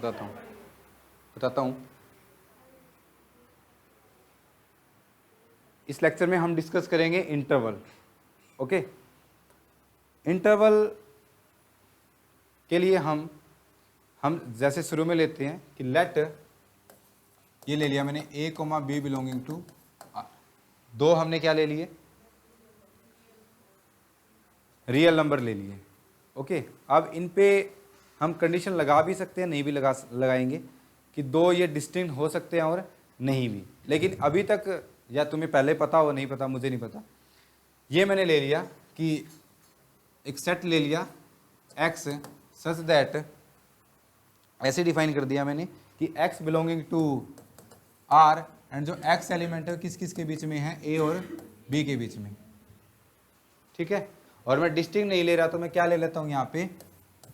बताता हूँ। इस लेक्चर में हम डिस्कस करेंगे इंटरवल। ओके, इंटरवल के लिए हम जैसे शुरू में लेते हैं कि लेट, ये ले लिया मैंने a, b बिलोंगिंग टू, दो हमने क्या ले लिए, रियल नंबर ले लिए। ओके, अब इन पे हम कंडीशन लगा भी सकते हैं, नहीं भी लगाएंगे कि दो ये डिस्टिंक्ट हो सकते हैं और नहीं भी, लेकिन अभी तक या तुम्हें पहले पता हो नहीं पता, मुझे नहीं पता, ये मैंने ले लिया कि एक सेट ले लिया x सच दैट, ऐसे डिफाइन कर दिया मैंने कि x belonging to R and जो x एलिमेंट है किस किस के बीच में है, a और b के बीच में। ठीक है, और मैं डिस्टिंक्ट नहीं ले रहा तो मैं क्या ले लेता हूं यहाँ पे,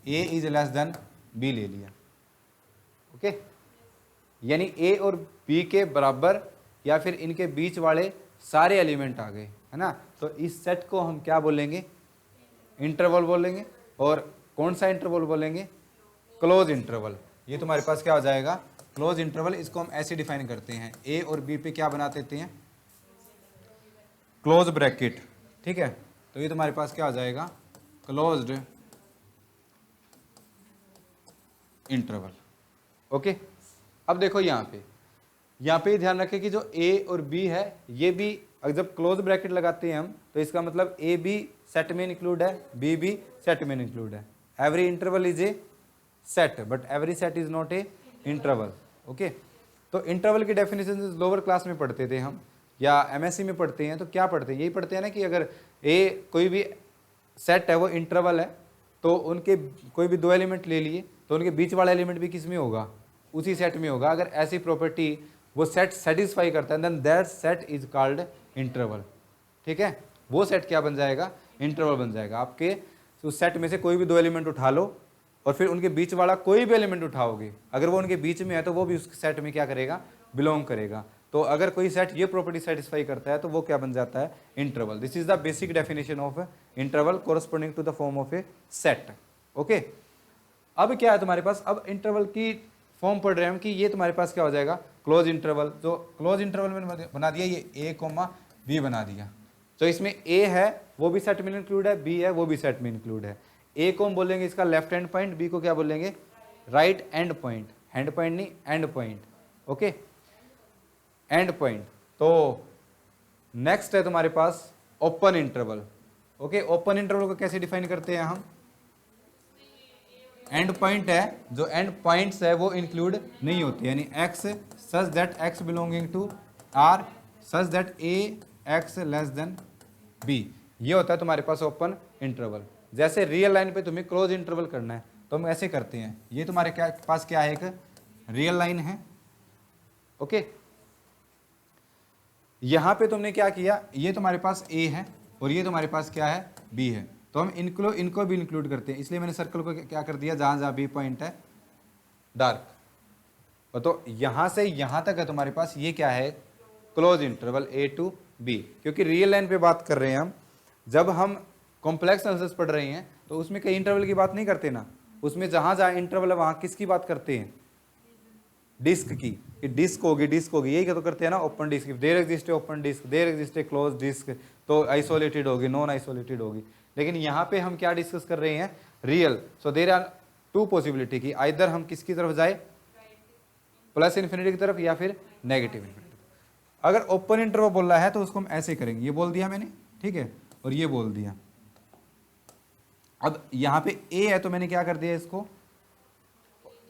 a is less than b ले लिया। ओके, यानी a और b के बराबर या फिर इनके बीच वाले सारे एलिमेंट आ गए, है ना। तो इस सेट को हम क्या बोलेंगे, इंटरवल बोलेंगे। और कौन सा इंटरवल बोलेंगे, क्लोज इंटरवल। ये तुम्हारे पास क्या हो जाएगा, क्लोज इंटरवल। इसको हम ऐसे डिफाइन करते हैं, a और b पे क्या बना देते हैं, क्लोज ब्रैकेट। ठीक है, तो ये तुम्हारे पास क्या हो जाएगा, क्लोज्ड इंटरवल। ओके, अब देखो यहाँ पे ध्यान रखें कि जो a और b है ये भी, अगर जब क्लोज ब्रैकेट लगाते हैं हम तो इसका मतलब a भी सेट में इंक्लूड है, b भी सेट में इंक्लूड है। Every interval is a set but every set is not a interval. Okay, तो इंटरवल की डेफिनेशन लोअर क्लास में पढ़ते थे हम या एमएससी में पढ़ते हैं, तो क्या पढ़ते हैं, यही पढ़ते हैं ना कि अगर a कोई भी सेट है वो इंटरवल है तो उनके कोई भी दो एलिमेंट ले लिए तो उनके बीच वाला एलिमेंट भी किस में होगा, उसी सेट में होगा। अगर ऐसी प्रॉपर्टी वो सेट सेटिस्फाई करता है then that set is called interval. ठीक है, वो सेट क्या बन जाएगा, इंटरवल बन जाएगा। आपके उस सेट में से कोई भी दो एलिमेंट उठा लो और फिर उनके बीच वाला कोई भी एलिमेंट उठाओगे, अगर वो उनके बीच में है तो वो भी उस सेट में क्या करेगा, बिलोंग करेगा। तो अगर कोई सेट ये प्रॉपर्टी सेटिस्फाई करता है तो वो क्या बन जाता है, interval. This is the basic definition of interval corresponding to the form of a set. Okay, अब क्या है तुम्हारे पास, अब इंटरवल की फॉर्म पढ़ रहे हैं हम कि ये तुम्हारे पास क्या हो जाएगा, क्लोज इंटरवल। जो क्लोज इंटरवल मैंने बना दिया, ये a, b बना दिया। तो इसमें a है वो भी सेट में इंक्लूड है, b है वो भी सेट में इंक्लूड है। a को हम बोलेंगे इसका लेफ्ट हैंड पॉइंट, b को क्या बोलेंगे, right end point, hand point नहीं end point. Okay, end point. तो नेक्स्ट है तुम्हारे पास open interval. Okay, open interval को कैसे डिफाइन करते हैं हम, एंड पॉइंट है, जो एंड पॉइंट्स है वो इंक्लूड नहीं होते, यानी x such that x belonging to R such that a x less than b, ये होता है तुम्हारे पास ओपन इंटरवल। जैसे रियल लाइन पे तुम्हें क्लोज इंटरवल करना है तो हम ऐसे करते हैं, ये तुम्हारे पास क्या है, एक रियल लाइन है। ओके, यहां पे तुमने क्या किया, ये तुम्हारे पास a है और ये तुम्हारे पास क्या है, b है, तो हम इनको भी इंक्लूड करते हैं। इसलिए मैंने सर्कल को क्या कर दिया, जहां जहां बी पॉइंट है डार्क। तो यहां से यहां तक है तुम्हारे पास, ये क्या है, close interval a to b। क्योंकि रियल लाइन पे बात कर रहे हैं हम, जब हम कॉम्प्लेक्स एनालिसिस पढ़ रहे हैं तो उसमें कई इंटरवल की बात नहीं करते ना, उसमें जहां जहां इंटरवल है वहां किसकी बात करते हैं, डिस्क की, कि डिस्क होगी यही क्या तो करते हैं ना, open disc, there exist open disc, there exist close disc, तो आइसोलेटेड होगी, नॉन आइसोलेटेड होगी। लेकिन यहाँ पे हम क्या डिस्कस कर रहे हैं, real. So there are two possibility कि आइदर हम किसकी तरफ जाए, प्लस इन्फिनिटी की तरफ या फिर नेगेटिव इन्फिनिटी। अगर ओपन इंटरवल बोल रहा है तो उसको हम ऐसे करेंगे, ये बोल दिया मैंने, ठीक है, और ये बोल दिया। अब यहाँ पे a है तो मैंने क्या कर दिया इसको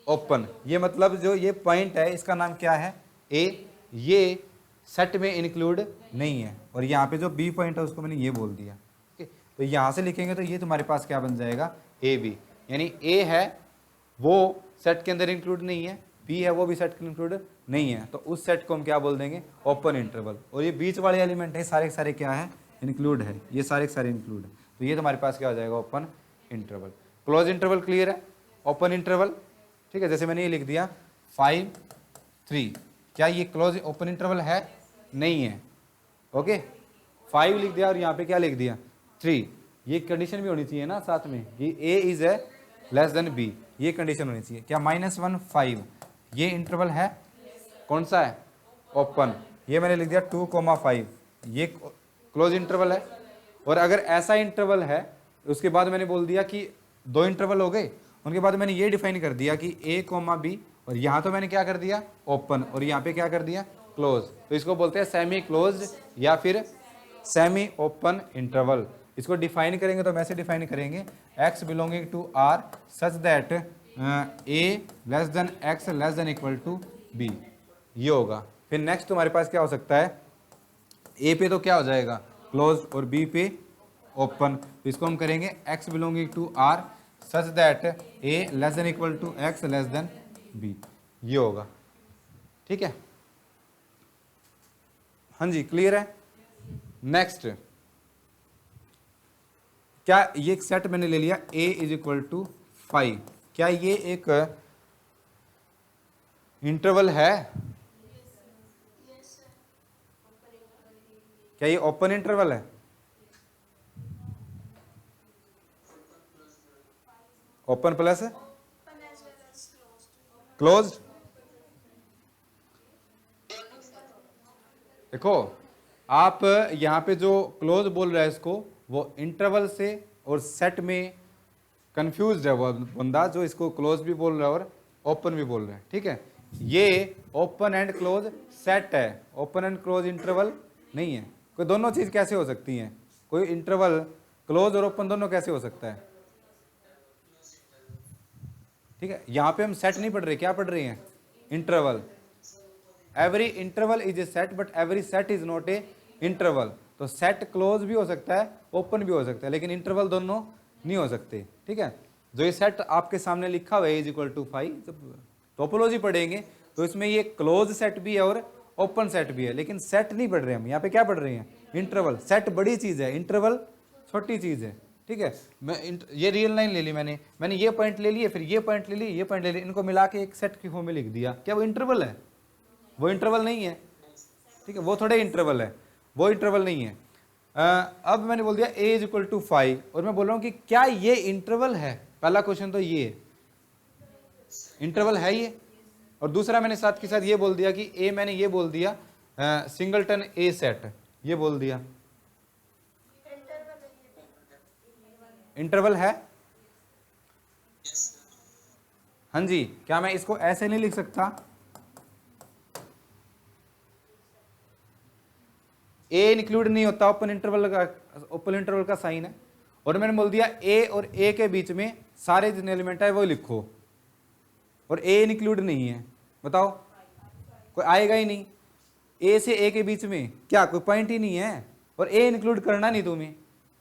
ओपन, ये मतलब जो ये पॉइंट है इसका नाम क्या है, a, ये सेट में इंक्लूड नहीं है, और यहाँ पे जो b पॉइंट है उसको मैंने ये बोल दिया। तो यहां से लिखेंगे तो ये तुम्हारे पास क्या बन जाएगा, ए बी, यानी ए है वो सेट के अंदर इंक्लूड नहीं है, बी है वो भी सेट के इंक्लूड नहीं है, तो उस सेट को हम क्या बोल देंगे, ओपन इंटरवल। और ये बीच वाले एलिमेंट है सारे के सारे क्या है, इंक्लूड है, ये सारे के सारे इंक्लूड है, तो ये तुम्हारे पास क्या हो जाएगा, open interval. Close interval clear है, ओपन इंटरवल, ठीक है। जैसे मैंने ये लिख दिया 5 3, क्या ये क्लोज ओपन इंटरवल है, नहीं है। ओके, 5 लिख दिया और यहाँ पे क्या लिख दिया 3, ये कंडीशन भी होनी चाहिए ना साथ में कि a is a less than b। ये कंडीशन होनी चाहिए। क्या -1 5 ये इंटरवल है? कौन सा है? ओपन। ये मैंने लिख दिया 2,5 ये क्लोज इंटरवल है। और अगर ऐसा इंटरवल है उसके बाद मैंने बोल दिया कि दो इंटरवल हो गए, उनके बाद मैंने ये डिफाइन कर दिया कि ए कोमा बी, और यहाँ तो मैंने क्या कर दिया ओपन, और यहाँ पे क्या कर दिया क्लोज, तो इसको बोलते हैं सेमी क्लोज्ड या फिर सेमी ओपन इंटरवल। इसको डिफाइन करेंगे तो वैसे डिफाइन करेंगे x belonging to r such that a less than x less than equal to b, ये होगा। फिर नेक्स्ट तुम्हारे पास क्या हो सकता है, a पे तो क्या हो जाएगा क्लोज और b पे ओपन, तो इसको हम करेंगे x belonging to r such that a less than equal to x less than b, ये होगा। ठीक है, हाँ जी क्लियर है। नेक्स्ट क्या ये एक सेट मैंने ले लिया a इज इक्वल टू 5, क्या ये एक इंटरवल है? क्या ये ओपन इंटरवल है? Open plus closed. देखो आप यहाँ पे जो क्लोज बोल रहा है इसको, वो इंटरवल से और सेट में कंफ्यूज है वो बंदा जो इसको क्लोज भी बोल रहा है और ओपन भी बोल रहा है। ठीक है, ये ओपन एंड क्लोज सेट है, ओपन एंड क्लोज इंटरवल नहीं है। कोई दोनों चीज कैसे हो सकती हैं? कोई इंटरवल क्लोज और ओपन दोनों कैसे हो सकता है? ठीक है, यहाँ पे हम सेट नहीं पढ़ रहे, क्या पढ़ रहे हैं? Interval. Every interval is a set but every set is not a interval. तो सेट क्लोज भी हो सकता है, ओपन भी हो सकता है, लेकिन इंटरवल दोनों नहीं हो सकते। ठीक है, जो ये सेट आपके सामने लिखा हुआ है इज इक्वल टू 5, जब टोपोलॉजी पढ़ेंगे तो इसमें ये क्लोज सेट भी है और ओपन सेट भी है, लेकिन सेट नहीं पढ़ रहे हम, यहाँ पे क्या पढ़ रहे हैं? इंटरवल। सेट बड़ी चीज है, इंटरवल छोटी चीज है। ठीक है, मैं ये रियल लाइन ले ली, मैंने ये पॉइंट ले लिए, फिर ये पॉइंट ले लिए, ये पॉइंट ले लिए, इनको मिला के एक सेट की फॉर्म में लिख दिया। क्या वो इंटरवल है? वो इंटरवल नहीं है। ठीक है, वो थोड़े इंटरवल है, वो इंटरवल नहीं है। अब मैंने बोल दिया a इज इक्वल टू 5 और मैं बोल रहा हूँ कि क्या ये इंटरवल है? पहला क्वेश्चन तो ये इंटरवल है ये, और दूसरा मैंने साथ के साथ ये बोल दिया कि a, मैंने ये बोल दिया सिंगलटन a सेट, ये बोल दिया इंटरवल है। हाँ जी, क्या मैं इसको ऐसे नहीं लिख सकता? ए इंक्लूड नहीं होता, ओपन इंटरवल का साइन है, और मैंने बोल दिया ए और ए के बीच में सारे जितने एलिमेंट है वो लिखो, और ए इंक्लूड नहीं है। बताओ, कोई आएगा ही नहीं। ए से ए के बीच में क्या कोई पॉइंट ही नहीं है, और ए इंक्लूड करना नहीं तुम्हें।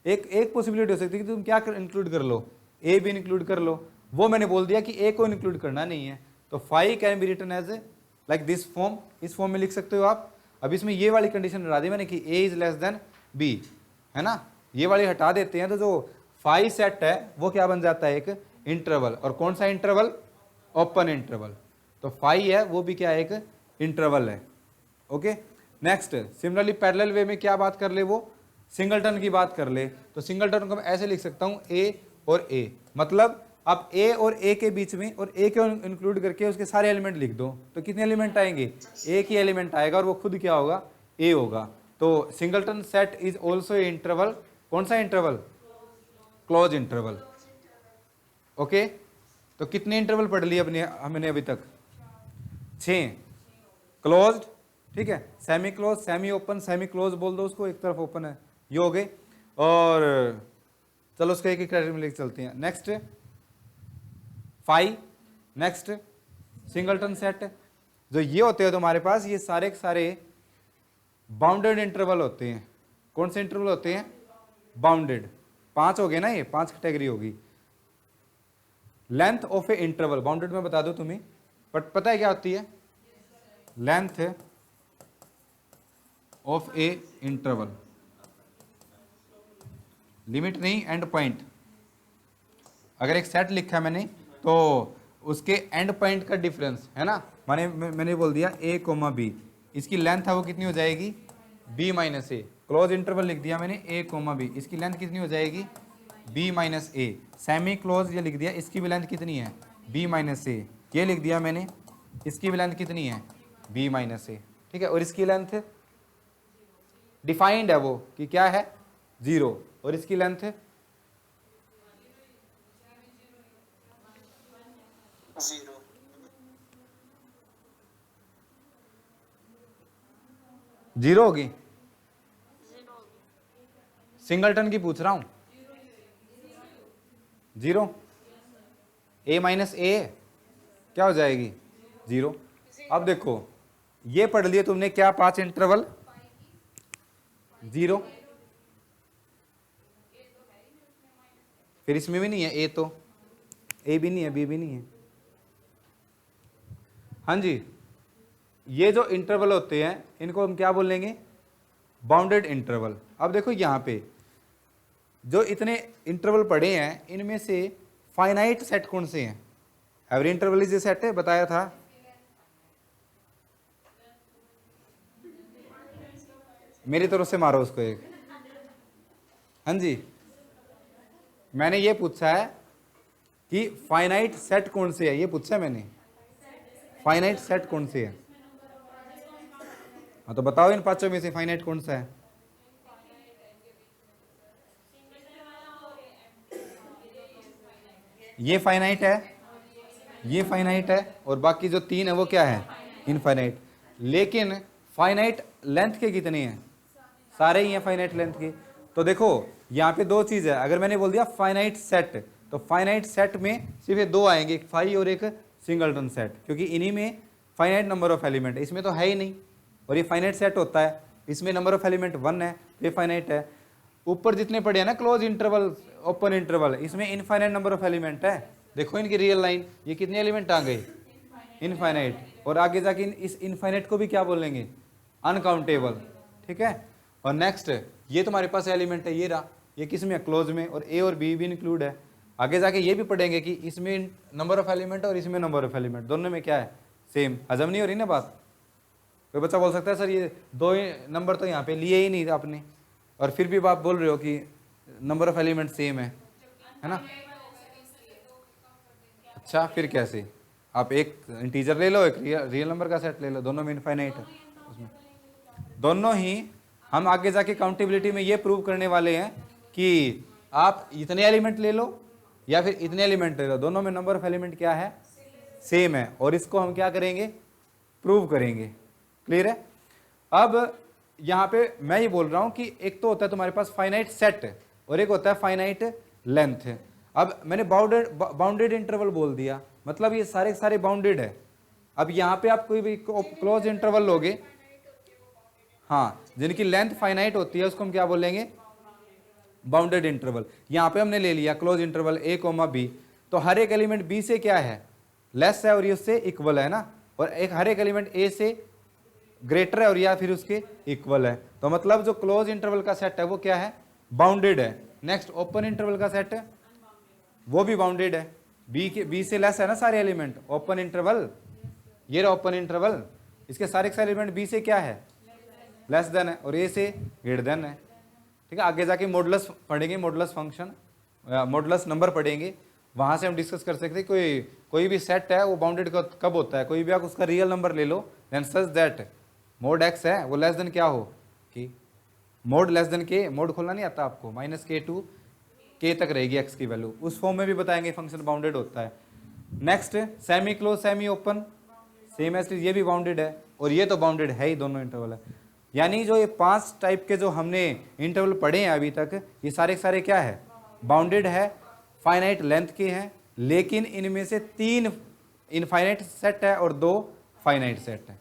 एक पॉसिबिलिटी हो सकती है कि तुम क्या इंक्लूड कर लो, ए भी इंक्लूड कर लो। वो मैंने बोल दिया कि ए को इंक्लूड करना नहीं है, तो 5 can be written as like this form, इस फॉर्म में लिख सकते हो आप। अब इसमें ये वाली कंडीशन हटा दी मैंने कि a is less than b, है ना, ये वाली हटा देते हैं तो जो 5 सेट है वो क्या बन जाता है? एक इंटरवल। और कौन सा इंटरवल? Open interval. तो 5 है वो भी क्या है? एक इंटरवल है। ओके, नेक्स्ट सिमिलरली पैरेलल वे में क्या बात कर ले? वो सिंगलटन की बात कर ले। तो सिंगलटन को मैं ऐसे लिख सकता हूँ a और a, मतलब आप a और a के बीच में और a को इंक्लूड करके उसके सारे एलिमेंट लिख दो, तो कितने एलिमेंट आएंगे? एक ही एलिमेंट आएगा और वो खुद क्या होगा? a होगा। तो singleton set is also a interval. कौन सा इंटरवल? Close interval. ओके, तो कितने इंटरवल पढ़ लिए हमने अभी तक? 6। क्लोज्ड, ठीक है, semi close, semi open, semi close बोल दो उसको, एक तरफ ओपन है, ये हो गए। और चलो उसका एक क्राइटेरिया में लेके चलते हैं। Next 5, next singleton set. जो ये होते हैं तुम्हारे पास, ये सारे के सारे बाउंडेड इंटरवल होते हैं। कौन से इंटरवल होते हैं? बाउंडेड। 5 हो गए ना, ये 5 कैटेगरी होगी। Length of A interval, bounded में बता दो तुम्हें, बट पता है क्या होती है? Length of A interval, limit नहीं, एंड पॉइंट। अगर एक सेट लिखा है मैंने तो उसके एंड पॉइंट का डिफरेंस है ना, मैंने बोल दिया a, b, इसकी लेंथ है वो कितनी हो जाएगी? b माइनस ए। क्लोज इंटरवल लिख दिया मैंने a, b, इसकी लेंथ कितनी हो जाएगी? b माइनस ए। सेमी क्लोज ये लिख दिया, इसकी भी लेंथ कितनी है? बी माइनस ए, ये लिख दिया मैंने। इसकी भी लेंथ कितनी है, बी माइनस ए, ठीक है। और इसकी लेंथ डिफाइंड है वो कि क्या है, 0, और इसकी लेंथ 0 होगी। सिंगलटन की पूछ रहा हूं, 0, ए माइनस ए क्या हो जाएगी, 0। अब देखो ये पढ़ लिए तुमने क्या, 5 इंटरवल 0, फिर इसमें भी नहीं है ए, तो ए भी नहीं है, बी भी नहीं है। हाँ जी, ये जो इंटरवल होते हैं इनको हम क्या बोलेंगे, बाउंडेड इंटरवल। अब देखो यहाँ पे जो इतने इंटरवल पढ़े हैं इनमें से फाइनाइट सेट कौन से हैं, every interval is a set है, बताया था। मेरी तरफ से मारो उसको एक। हाँ जी, मैंने ये पूछा है कि फाइनाइट सेट कौन से है, ये पूछा है मैंने, फाइनाइट सेट कौन से है। हाँ तो बताओ इन पांचों में से फाइनाइट कौन सा है। ये फाइनाइट है, ये फाइनाइट है, और बाकी जो 3 है वो क्या है, इनफाइनाइट। लेकिन फाइनाइट लेंथ के कितने हैं, सारे ही हैं फाइनाइट लेंथ के। तो देखो यहाँ पे 2 चीज है, अगर मैंने बोल दिया फाइनाइट सेट, तो फाइनाइट सेट में सिर्फ ये 2 आएंगे, एक फाई और एक सिंगलटन सेट, क्योंकि इन्हीं में फाइनाइट नंबर ऑफ एलिमेंट है, इसमें तो है ही नहीं। और ये फाइनाइट सेट होता है, इसमें नंबर ऑफ एलिमेंट 1 है, ये फाइनाइट है। ऊपर जितने पड़े हैं ना क्लोज इंटरवल, ओपन इंटरवल, इसमें इनफाइनाइट नंबर ऑफ एलिमेंट है। देखो इनकी रियल लाइन, ये कितने एलिमेंट आ गए, इनफाइनाइट। और आगे जाके इस इनफाइनाइट को भी क्या बोलेंगे, अनकाउंटेबल, ठीक है। और नेक्स्ट ये तुम्हारे पास एलिमेंट है, ये रहा, ये किस में, क्लोज में, और ए और बी भी इंक्लूड है। आगे जाके ये भी पढ़ेंगे कि इसमें नंबर ऑफ एलिमेंट और इसमें नंबर ऑफ एलिमेंट, दोनों में क्या है, सेम। हजम नहीं हो रही ना बात। कोई बच्चा बोल सकता है सर ये 2 नंबर तो यहाँ पे लिए ही नहीं आपने, और फिर भी आप बोल रहे हो कि नंबर ऑफ एलिमेंट सेम है ना। अच्छा फिर कैसे, आप एक इंटीजर ले लो, एक रियल नंबर का सेट ले लो, दोनों में इनफाइनाइट है उसमें। दोनों ही हम आगे जाके काउंटेबिलिटी में ये प्रूव करने वाले हैं कि आप इतने एलिमेंट ले लो या फिर इतने एलिमेंट ले लो, दोनों में नंबर ऑफ एलिमेंट क्या है, सेम है। और इसको हम क्या करेंगे, प्रूव करेंगे। क्लियर है। अब यहाँ पे मैं ये बोल रहा हूँ कि एक तो होता है तुम्हारे पास फाइनाइट सेट और एक होता है फाइनाइट लेंथ। अब मैंने बाउंडेड इंटरवल बोल दिया, मतलब ये सारे सारे बाउंडेड है। अब यहाँ पे आप कोई भी क्लोज इंटरवल लोगे, हाँ, जिनकी लेंथ फाइनाइट होती है उसको हम क्या बोलेंगे, बाउंडेड इंटरवल। यहाँ पे हमने ले लिया क्लोज इंटरवल a, b, तो हर एक एलिमेंट b से क्या है, लेस है और ये उससे इक्वल है ना, और एक हर एक एलिमेंट a से ग्रेटर है और या फिर उसके इक्वल है। तो मतलब जो क्लोज इंटरवल का सेट है वो क्या है, बाउंडेड है। नेक्स्ट ओपन इंटरवल का सेट है वो भी बाउंडेड है, बी से लेस है ना सारे एलिमेंट। ओपन इंटरवल, ये रहा ओपन इंटरवल, इसके सारे एलिमेंट बी से क्या है, लेस देन है, और ए से ग्रेटर देन है। ठीक है, आगे जाके मॉडुलस पढ़ेंगे, मॉडुलस फंक्शन, मॉडुलस नंबर पढ़ेंगे, वहां से हम डिस्कस कर सकते हैं कोई भी सेट है वो बाउंडेड कब होता है। कोई भी आप उसका रियल नंबर ले लो, then such that mod x है वो लेस देन क्या हो, कि mod less than k, mod खोलना नहीं आता आपको, -k टू k तक रहेगी एक्स की वैल्यू, उस फॉर्म में भी बताएंगे फंक्शन बाउंडेड होता है। Next semi close semi open, same as ये भी बाउंडेड है और ये तो बाउंडेड है ही, दोनों इंटरवल है। यानी जो ये 5 टाइप के जो हमने इंटरवल पढ़े हैं अभी तक, ये सारे क्या है, बाउंडेड है, फाइनाइट लेंथ के हैं, लेकिन इनमें से 3 इनफाइनाइट सेट है और 2 फाइनाइट सेट है।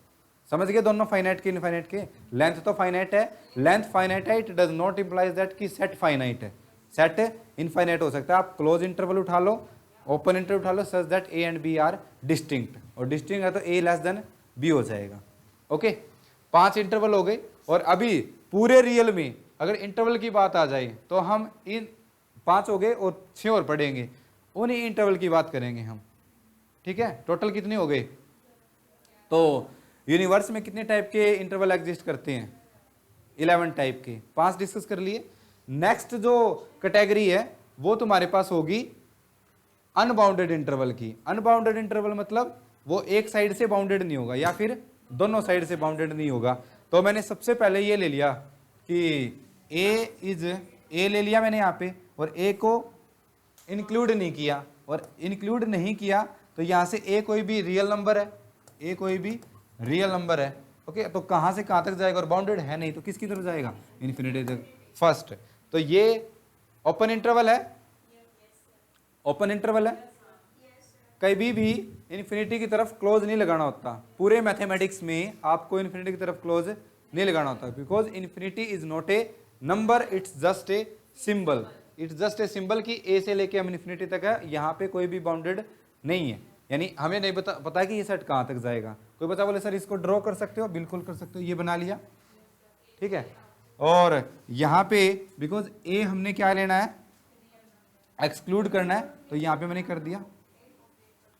समझ गए, दोनों फाइनाइट के इनफाइनाइट के। लेंथ तो फाइनाइट है, लेंथ फाइनाइट है, it does not implies that कि सेट फाइनाइट है। सेट इनफाइनाइट हो सकता है। आप क्लोज इंटरवल उठा लो, ओपन इंटरवल उठा लो, such that a and b are distinct, और डिस्टिंक्ट है तो ए लेस देन बी हो जाएगा। ओके, 5 इंटरवल हो गए। और अभी पूरे रियल में अगर इंटरवल की बात आ जाए तो हम इन 5 हो गए और 6 और पढ़ेंगे, उन्हीं इंटरवल की बात करेंगे हम। ठीक है, टोटल कितने हो गए। तो यूनिवर्स में कितने टाइप के इंटरवल एग्जिस्ट करते हैं, 11 टाइप के, 5 डिस्कस कर लिए। नेक्स्ट जो कैटेगरी है वो तुम्हारे पास होगी अनबाउंडेड इंटरवल की। अनबाउंडेड इंटरवल मतलब वो एक साइड से बाउंडेड नहीं होगा या फिर दोनों साइड से बाउंडेड नहीं होगा। तो मैंने सबसे पहले ये ले लिया कि ए ले लिया मैंने यहाँ पे, और ए को इंक्लूड नहीं किया, और इंक्लूड नहीं किया तो यहाँ से ए कोई भी रियल नंबर है, ए कोई भी रियल नंबर है। ओके, तो कहाँ से कहाँ तक जाएगा, और बाउंडेड है नहीं तो किसकी तरफ जाएगा, इन्फिनिटी तक। फर्स्ट, तो ये ओपन इंटरवल है, ओपन इंटरवल है, कभी भी इन्फिनिटी की तरफ क्लोज नहीं लगाना होता। पूरे मैथमेटिक्स में आपको इन्फिनिटी की तरफ क्लोज नहीं लगाना होता, because infinity is not A number, it's just a symbol. It's just a symbol कि ए से लेके हम इन्फिनिटी तक है, यहाँ पे कोई भी बाउंडेड नहीं है। यानी हमें नहीं पता है कि ये सेट कहाँ तक जाएगा। कोई बच्चा बोले सर इसको ड्रॉ कर सकते हो, बिल्कुल कर सकते हो, ये बना लिया, ठीक है। और यहाँ पे बिकॉज ए हमने क्या लेना है, एक्सक्लूड करना है, तो यहाँ पे मैंने कर दिया,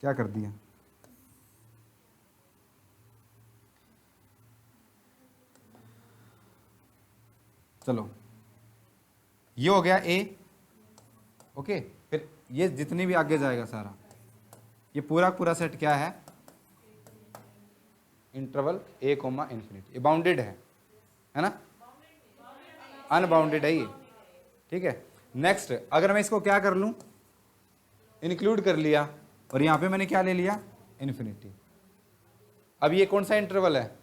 क्या कर दिया, चलो ये हो गया ए। ओके, फिर ये जितनी भी आगे जाएगा सारा, ये पूरा पूरा सेट क्या है, इंटरवल ए कोमा इन्फिनिटी, ये बाउंडेड है ना, अनबाउंडेड है ये, ठीक है। नेक्स्ट, अगर मैं इसको क्या कर लूं, इंक्लूड कर लिया, और यहां पे मैंने क्या ले लिया, इन्फिनिटी। अब ये कौन सा इंटरवल है,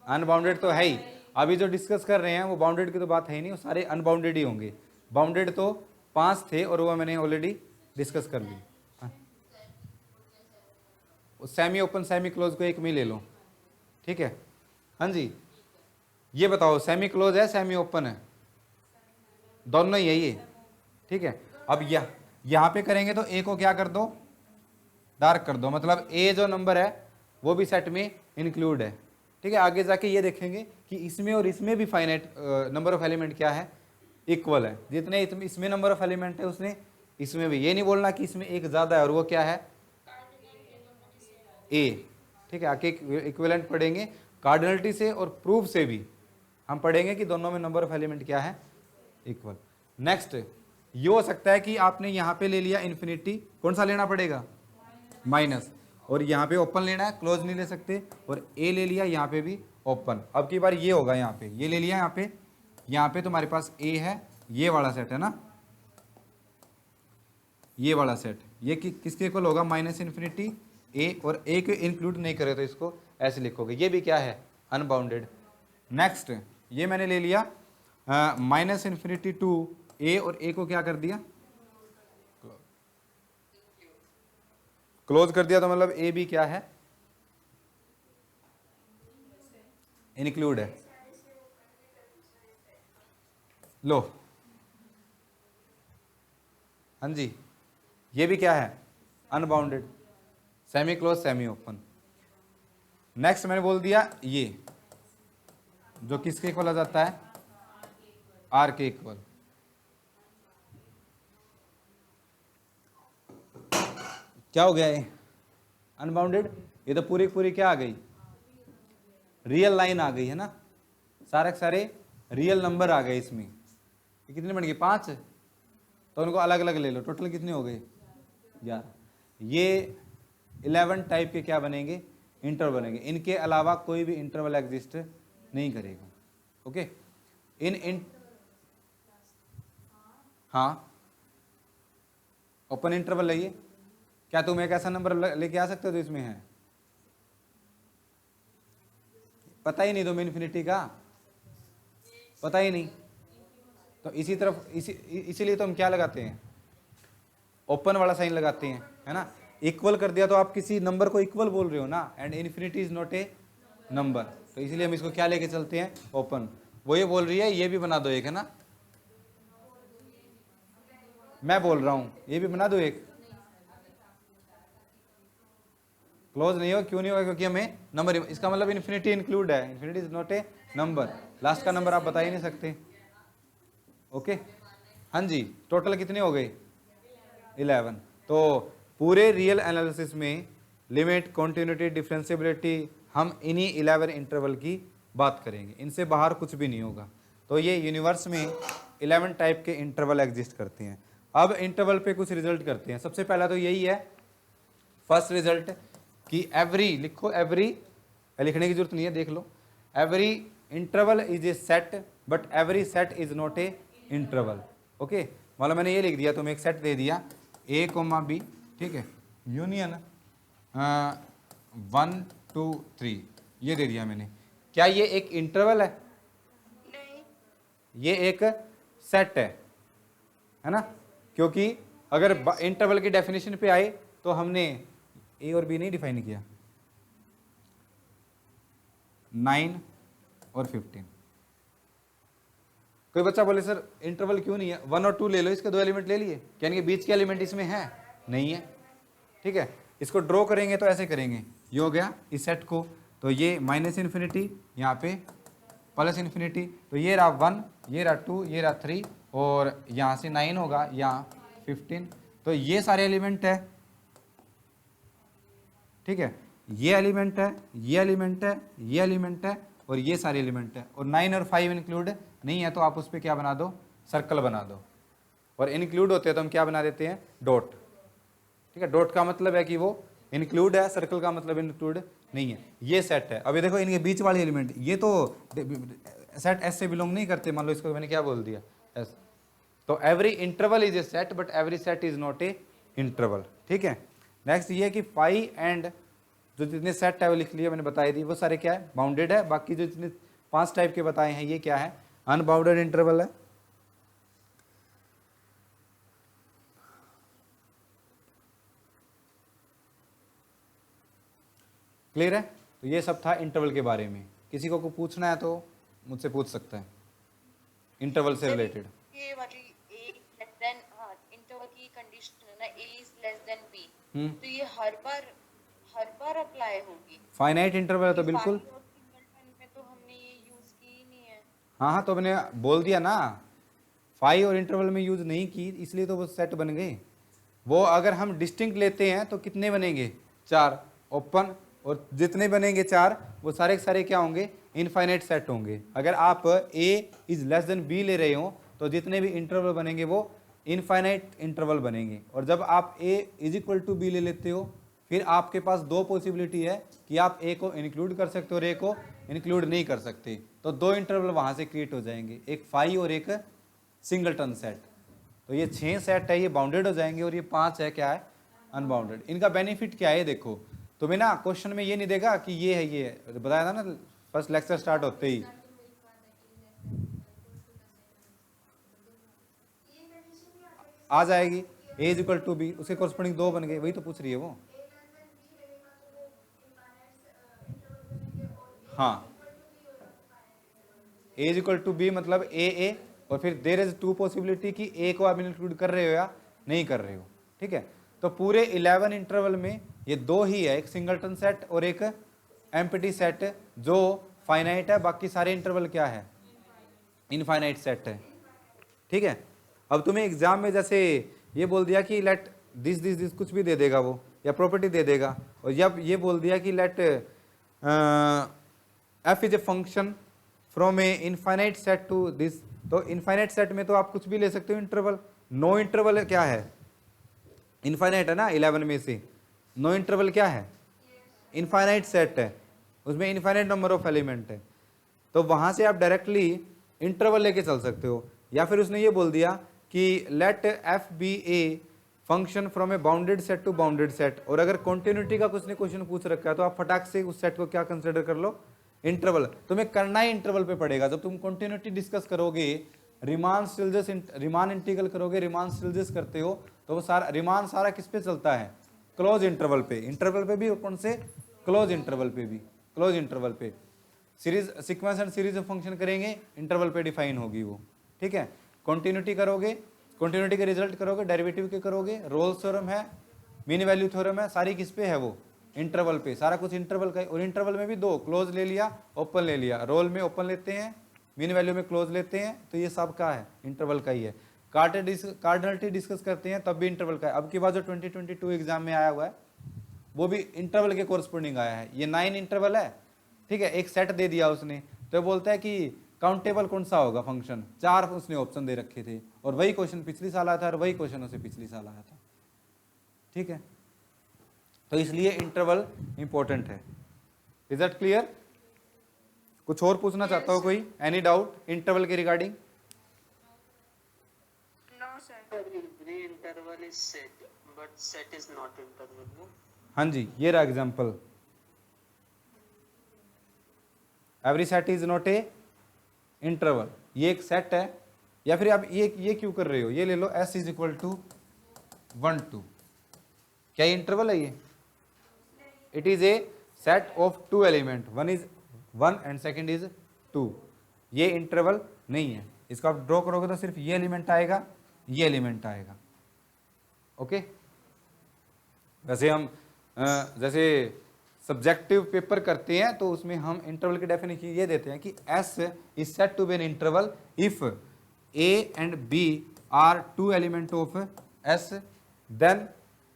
अनबाउंडेड तो है ही। अभी जो डिस्कस कर रहे हैं वो बाउंडेड की तो बात है ही नहीं, वो सारे अनबाउंडेड ही होंगे। बाउंडेड तो 5 थे और वो मैंने ऑलरेडी डिस्कस कर ली। सेमी ओपन सेमी क्लोज को एक में ले लो, ठीक है। हाँ जी, ये बताओ सेमी क्लोज है सेमी ओपन है, दोनों ही है ये, ठीक है। अब यहाँ पे करेंगे तो ए को क्या कर दो, डार्क कर दो, मतलब ए जो नंबर है वो भी सेट में इंक्लूड है, ठीक है। आगे जाके ये देखेंगे कि इसमें और इसमें भी फाइनाइट नंबर ऑफ एलिमेंट क्या है, इक्वल है। जितने इसमें नंबर ऑफ एलिमेंट है उसने इसमें भी, ये नहीं बोलना कि इसमें एक ज़्यादा है और वो क्या है ए, ठीक है। आके इक्विवेलेंट पढ़ेंगे कार्डिनलिटी से, और प्रूफ से भी हम पढ़ेंगे कि दोनों में नंबर ऑफ एलिमेंट क्या है, इक्वल। नेक्स्ट, ये हो सकता है कि आपने यहाँ पे ले लिया इन्फिनिटी, कौन सा लेना पड़ेगा, माइनस, और यहाँ पे ओपन लेना है, क्लोज नहीं ले सकते, और ए ले लिया यहाँ पे भी ओपन। अब की बार ये होगा, यहाँ पे ये ले लिया, यहाँ पे तुम्हारे पास ए है, ये वाला सेट है ना, ये वाला सेट, ये किसके इक्वल होगा, माइनस इन्फिनिटी ए, और ए को इंक्लूड नहीं करे तो इसको ऐसे लिखोगे, ये भी क्या है, अनबाउंडेड। नेक्स्ट, ये मैंने ले लिया माइनस इन्फिनिटी टू ए, और ए को क्या कर दिया, क्लोज कर दिया, तो मतलब ए भी क्या है, इंक्लूड है। लो, हाँ जी, ये भी क्या है, unbounded, semi close semi open. Next मैंने बोल दिया ये जो किसके इक्वल आ जाता है, आर के इक्वल। क्या हो गया ये, अनबाउंडेड। ये तो पूरी पूरी क्या आ गई, रियल लाइन आ गई है ना, सारे सारे रियल नंबर आ गए इसमें। ये कितने बन गए, 5, तो उनको अलग अलग ले लो, टोटल कितने हो गए, यार ये 11 टाइप के क्या बनेंगे, इंटरवल बनेंगे। इनके अलावा कोई भी इंटरवल एग्जिस्ट नहीं करेगा। ओके, इन हाँ, ओपन इंटरवल लाइए। क्या तुम एक ऐसा नंबर लेके आ सकते हो जो इसमें है, पता ही नहीं तुम्हें इन्फिनिटी का, पता ही नहीं, तो इसी तरफ इसीलिए तो हम क्या लगाते हैं, ओपन वाला साइन लगाते हैं, है ना। इक्वल कर दिया तो आप किसी नंबर को इक्वल बोल रहे हो ना, and infinity is not A number, तो इसीलिए हम इसको क्या लेके चलते हैं, ओपन। वो ये बोल रही है ये भी बना दो एक, है ना, मैं बोल रहा हूं ये भी बना दो एक, क्लोज नहीं हो, क्यों नहीं होगा, क्योंकि हमें नंबर, इसका मतलब इन्फिनिटी इंक्लूड है, infinity is not A number, last का नंबर आप बता ही नहीं सकते। ओके, हाँ जी, टोटल कितने हो गए, 11। तो पूरे रियल एनालिसिस में लिमिट, कॉन्टिन्यूटी, डिफरेंशिएबिलिटी, हम इन्हीं 11 इंटरवल की बात करेंगे, इनसे बाहर कुछ भी नहीं होगा। तो ये यूनिवर्स में 11 टाइप के इंटरवल एग्जिस्ट करते हैं। अब इंटरवल पे कुछ रिजल्ट करते हैं। सबसे पहला तो यही है फर्स्ट रिजल्ट कि एवरी, लिखो एवरी, लिखने की जरूरत नहीं है, देख लो, every interval is a set but every set is not a interval. Okay, मतलब मैंने ये लिख दिया, तुम्हें एक सेट दे दिया ए कोमा बी, ठीक है, यूनियन 1 2 3 ये दे दिया मैंने। क्या ये एक इंटरवल है? नहीं। ये एक सेट है ना, क्योंकि अगर इंटरवल की डेफिनेशन पे आए तो हमने ए और बी नहीं डिफाइन किया, 9 और 15। कोई बच्चा बोले सर इंटरवल क्यों नहीं है, 1 और 2 ले लो, इसके 2 एलिमेंट ले लिए, यानी कि बीच के एलिमेंट इसमें है नहीं है, ठीक है। इसको ड्रॉ करेंगे तो ऐसे करेंगे, ये हो गया इस सेट को, तो ये माइनस इन्फिनिटी, यहाँ पे प्लस इन्फिनिटी, तो ये रहा 1, ये रहा 2, ये रहा 3, और यहाँ से 9 होगा, यहाँ 15, तो ये सारे एलिमेंट है, ठीक है, ये एलिमेंट है, ये एलिमेंट है, ये एलिमेंट है, और ये सारे एलिमेंट है, और 9 और 5 इंक्लूड नहीं है, तो आप उस पर क्या बना दो, सर्कल बना दो, और इंक्लूड होते हैं तो हम क्या बना देते हैं, डॉट, ठीक है। डॉट का मतलब है कि वो इंक्लूड है, सर्कल का मतलब इंक्लूड नहीं है। ये सेट है। अभी देखो इनके बीच वाले एलिमेंट, ये तो सेट एस से बिलोंग नहीं करते, मान लो इसको मैंने क्या बोल दिया, एस, तो every interval is a set but every set is not a interval, ठीक है। नेक्स्ट ये कि पाई एंड जो जितने सेट है वो लिख लिए, मैंने बताई दी, वो सारे क्या है, बाउंडेड है। बाकी जो जितने 5 टाइप के बताए हैं ये क्या है, अनबाउंडेड इंटरवल है, क्लियर है। तो ये सब था इंटरवल के बारे में। किसी को पूछना है तो मुझसे पूछ सकता है इंटरवल से रिलेटेड। ये वाली a लेस देन, हाँ, इंटरवल की कंडीशन है ना, a is less than b, तो ये हर बार अप्लाई होगी। फाइनाइट इंटरवल है तो बिल्कुल, सिंगलटन में तो हमने ये यूज की ही नहीं है। हाँ हाँ, तो मैंने बोल दिया ना, फाई और इंटरवल में यूज नहीं की, इसलिए तो वो सेट बन गए। वो अगर हम डिस्टिंक्ट लेते हैं तो कितने बनेंगे, 4 ओपन, और जितने बनेंगे 4 वो सारे के सारे क्या होंगे, इनफाइनाइट सेट होंगे। अगर आप a is less than b ले रहे हो तो जितने भी इंटरवल बनेंगे वो इनफाइनाइट इंटरवल बनेंगे। और जब आप a is equal to b ले लेते हो, फिर आपके पास 2 पॉसिबिलिटी है कि आप a को इंक्लूड कर सकते हो और a को इंक्लूड नहीं कर सकते, तो 2 इंटरवल वहाँ से क्रिएट हो जाएंगे, एक फाई और एक सिंगलटन सेट। तो ये 6 सेट है, ये बाउंडेड हो जाएंगे, और ये 5 है क्या है, अनबाउंडेड। इनका बेनिफिट क्या है, देखो तुम्हें ना क्वेश्चन में ये नहीं देगा कि ये है, ये बताया था ना फर्स्ट लेक्चर स्टार्ट होते ही, आ जाएगी a is equal to b, उसके कोरस्पोंडिंग 2 बन गए, वही तो पूछ रही है वो। हाँ, a is equal to b मतलब a, और फिर देयर इज 2 पॉसिबिलिटी कि a को आप इंक्लूड कर रहे हो या नहीं कर रहे हो, ठीक है। तो पूरे 11 इंटरवल में ये 2 ही है, एक सिंगलटन सेट और एक एम्प्टी सेट जो फाइनाइट है, बाकी सारे इंटरवल क्या है, इनफाइनाइट सेट है, ठीक है। अब तुम्हें एग्जाम में जैसे ये बोल दिया कि लेट दिस कुछ भी दे देगा वो, या प्रॉपर्टी दे देगा, और जब ये बोल दिया कि let f is a function from a infinite set to this, तो इनफाइनाइट सेट में तो आप कुछ भी ले सकते हो इंटरवल। नो इंटरवल क्या है, इनफाइनाइट है ना, 11 में से नो इंटरवल क्या है, इनफाइनाइट सेट है, उसमें इनफाइनाइट नंबर ऑफ एलिमेंट है, तो वहां से आप डायरेक्टली इंटरवल लेके चल सकते हो। या फिर उसने ये बोल दिया कि let f be a function from a bounded set to bounded set, और अगर कॉन्टिन्यूटी का कुछ ने क्वेश्चन पूछ रखा है तो आप फटाक से उस सेट को क्या कंसिडर कर लो, इंटरवल। तुम्हें करना ही इंटरवल पे पड़ेगा। जब तुम कॉन्टिन्यूटी डिस्कस करोगे, रिमान इंटीग्रल करोगे, रिमान स्टिल्जेस करते हो, तो वो सारा रिमान सारा किस पे चलता है, क्लोज इंटरवल पे। इंटरवल पे भी कौन से, क्लोज इंटरवल पे भी, क्लोज इंटरवल पे series sequence and series of function करेंगे, इंटरवल पे डिफाइन होगी वो, ठीक है। कॉन्टिन्यूटी करोगे, कॉन्टिन्यूटी के रिजल्ट करोगे, डेरिवेटिव के करोगे, रोल्स थ्योरम है, मीन वैल्यू थ्योरम है, सारी किस पे है वो, इंटरवल पे। सारा कुछ इंटरवल का है, और इंटरवल में भी 2, क्लोज ले लिया, ओपन ले लिया। रोल में ओपन लेते हैं, मीन वैल्यू में क्लोज लेते हैं, तो ये सब का है, इंटरवल का ही है। कार्डिनलिटी डिस्कस करते हैं तब भी इंटरवल का है। अब की बार जो 2022 एग्जाम में आया हुआ है वो भी इंटरवल के कोरस्पोंडिंग आया है। ये 9 इंटरवल है, ठीक है। एक सेट दे दिया उसने, तो बोलता है कि काउंटेबल कौन सा होगा फंक्शन, 4 उसने ऑप्शन दे रखे थे और वही क्वेश्चन पिछली साल आया था और वही क्वेश्चन उसे पिछली साल आया था, ठीक है। तो इसलिए इंटरवल इंपॉर्टेंट है। Is that clear? कुछ और पूछना चाहता हो कोई, एनी डाउट इंटरवल के regarding? No sir. Every interval is set, but set is not interval. No? हाँ जी, ये रहा example, every set is not a interval, ये एक सेट है। या फिर आप ये क्यों कर रहे हो, ये ले लो s इज इक्वल टू 1 2, क्या ये इंटरवल है ये? It is a set of 2 element, one is 1 and second is 2, ये इंटरवल नहीं है। इसको आप ड्रॉ करोगे तो सिर्फ ये एलिमेंट आएगा, ये एलिमेंट आएगा, ओके। वैसे हम जैसे सब्जेक्टिव पेपर करते हैं तो उसमें हम इंटरवल की डेफिनेशन ये देते हैं कि S is set to be an interval if A and B are 2 element of S, then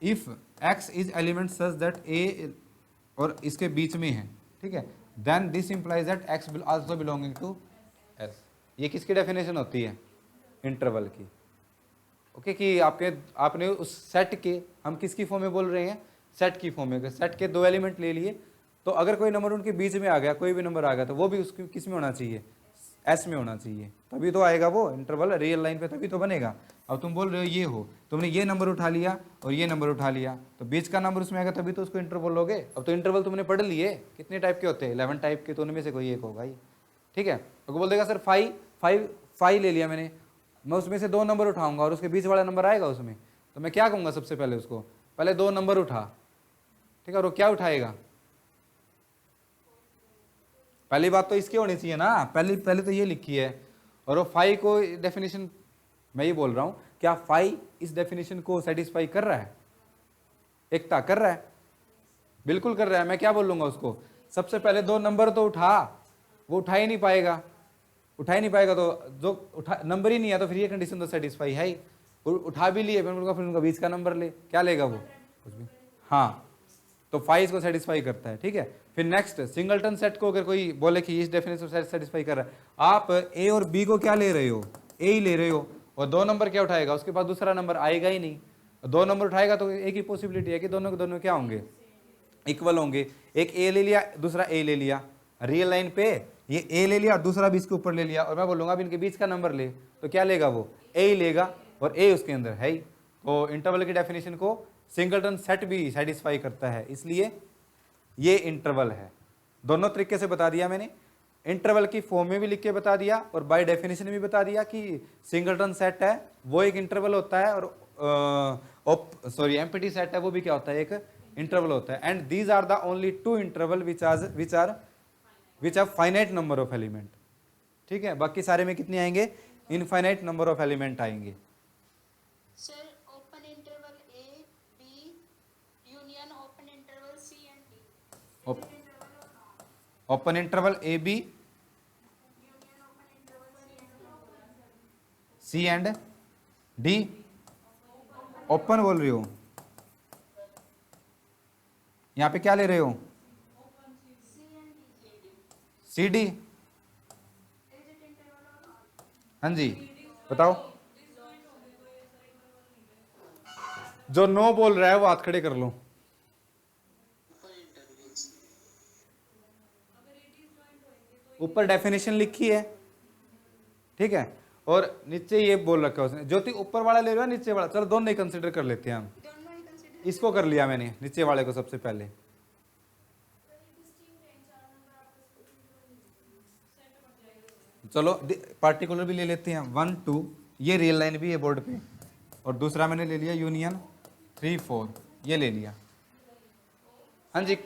if X is element such that A और इसके बीच में है, ठीक है, then this implies that X will also belonging to S। ये किसकी definition होती है? इंटरवल की, ओके। कि आपने उस सेट के, हम किसकी फॉर्म में बोल रहे हैं? सेट की फॉर्म में। सेट के 2 एलिमेंट ले लिए, तो अगर कोई नंबर उनके बीच में आ गया, कोई भी नंबर आ गया, तो वो भी उसकी किस में होना चाहिए? S में होना चाहिए, तभी तो आएगा वो इंटरवल रियल लाइन पे, तभी तो बनेगा। अब तुम बोल रहे हो ये हो, तुमने ये नंबर उठा लिया और ये नंबर उठा लिया, तो बीच का नंबर उसमें आएगा, तभी तो उसको इंटरवल बोलोगे। अब तो इंटरवल तुमने पढ़ लिए, कितने टाइप के होते हैं? 11 टाइप के, तो उनमें से कोई एक होगा ये, ठीक है। तो बोल देगा सर 5 ले लिया मैंने, मैं उसमें से 2 नंबर उठाऊंगा और उसके बीच वाला नंबर आएगा उसमें, तो मैं क्या कहूँगा? सबसे पहले उसको पहले 2 नंबर उठा, ठीक है। और वो क्या उठाएगा? पहली बात तो इसकी होनी चाहिए ना, पहले तो ये लिखी है, और वो 5 को डेफिनेशन, मैं ये बोल रहा हूं, क्या 5 इस डेफिनेशन को सेटिस्फाई कर रहा है? एकता कर रहा है? बिल्कुल कर रहा है। मैं क्या बोलूंगा उसको? सबसे पहले 2 नंबर तो उठा, वो उठा ही नहीं पाएगा, तो जो नंबर ही नहीं है, तो फिर ये कंडीशन तो सेटिस्फाई है ही। उठा भी लिए, फिर उनका बीच का नंबर ले, क्या लेगा वो? कुछ भी, हाँ। तो 5 को सेटिस्फाई करता है, ठीक है। फिर नेक्स्ट, सिंगलटन सेट को अगर कोई बोले कि इस डेफिनेशन से सेटिस्फाई कर रहा है, आप A और B को क्या ले रहे हो? A ही ले रहे हो, और 2 नंबर क्या उठाएगा? उसके पास दूसरा नंबर आएगा ही नहीं। 2 नंबर उठाएगा तो एक ही पॉसिबिलिटी है कि दोनों के दोनों क्या होंगे? इक्वल होंगे। एक A ले लिया, दूसरा A ले लिया, रियल लाइन पे ये A ले लिया, दूसरा भी इसके ऊपर ले लिया, और मैं बोलूंगा अब इनके बीच का नंबर ले, तो क्या लेगा वो? A ही लेगा, और A उसके अंदर है ही। तो इंटरवल की डेफिनेशन को सिंगलटन सेट भी सेटिस्फाई करता है, इसलिए ये इंटरवल है। दोनों तरीके से बता दिया मैंने, इंटरवल की फॉर्म में भी लिख के बता दिया और बाय डेफिनेशन भी बता दिया कि सिंगलटन सेट है वो एक इंटरवल होता है, और एम्प्टी सेट है वो भी क्या होता है? एक इंटरवल होता है। And these are the only 2 interval which are finite number of element, ठीक है। बाकी सारे में कितने आएंगे? इनफाइनाइट नंबर ऑफ एलिमेंट आएंगे। Sir open interval A B union open interval C and D, open interval A B C and D, open बोल रही हो? यहां पे क्या ले रहे हो? C D, हाँ जी बताओ। जो नो बोल रहा है वो हाथ खड़े कर लो। ऊपर डेफिनेशन लिखी है, ठीक है, और नीचे ये बोल रखा है उसने। ज्योति ऊपर वाला ले रहा है, नीचे वाला? चलो दोनों ही कंसिडर कर लेते हैं हम। इसको कर लिया मैंने, नीचे वाले को सबसे पहले। चलो पार्टिकुलर भी ले लेते हैं, 1 2, ये रियल लाइन भी है बोर्ड पे, और दूसरा मैंने ले लिया यूनियन 3 4, ये ले लिया। हाँ जी,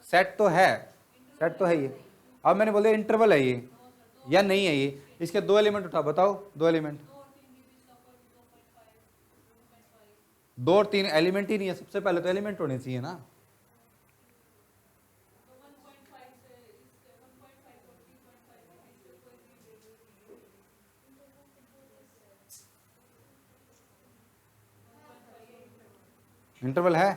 सेट तो है ये। अब मैंने बोला इंटरवल है ये या नहीं है ये? इसके 2 एलिमेंट उठा, बताओ 2 एलिमेंट। 2 और 3 एलिमेंट ही नहीं है, सबसे पहले तो एलिमेंट होने चाहिए ना। इंटरवल है।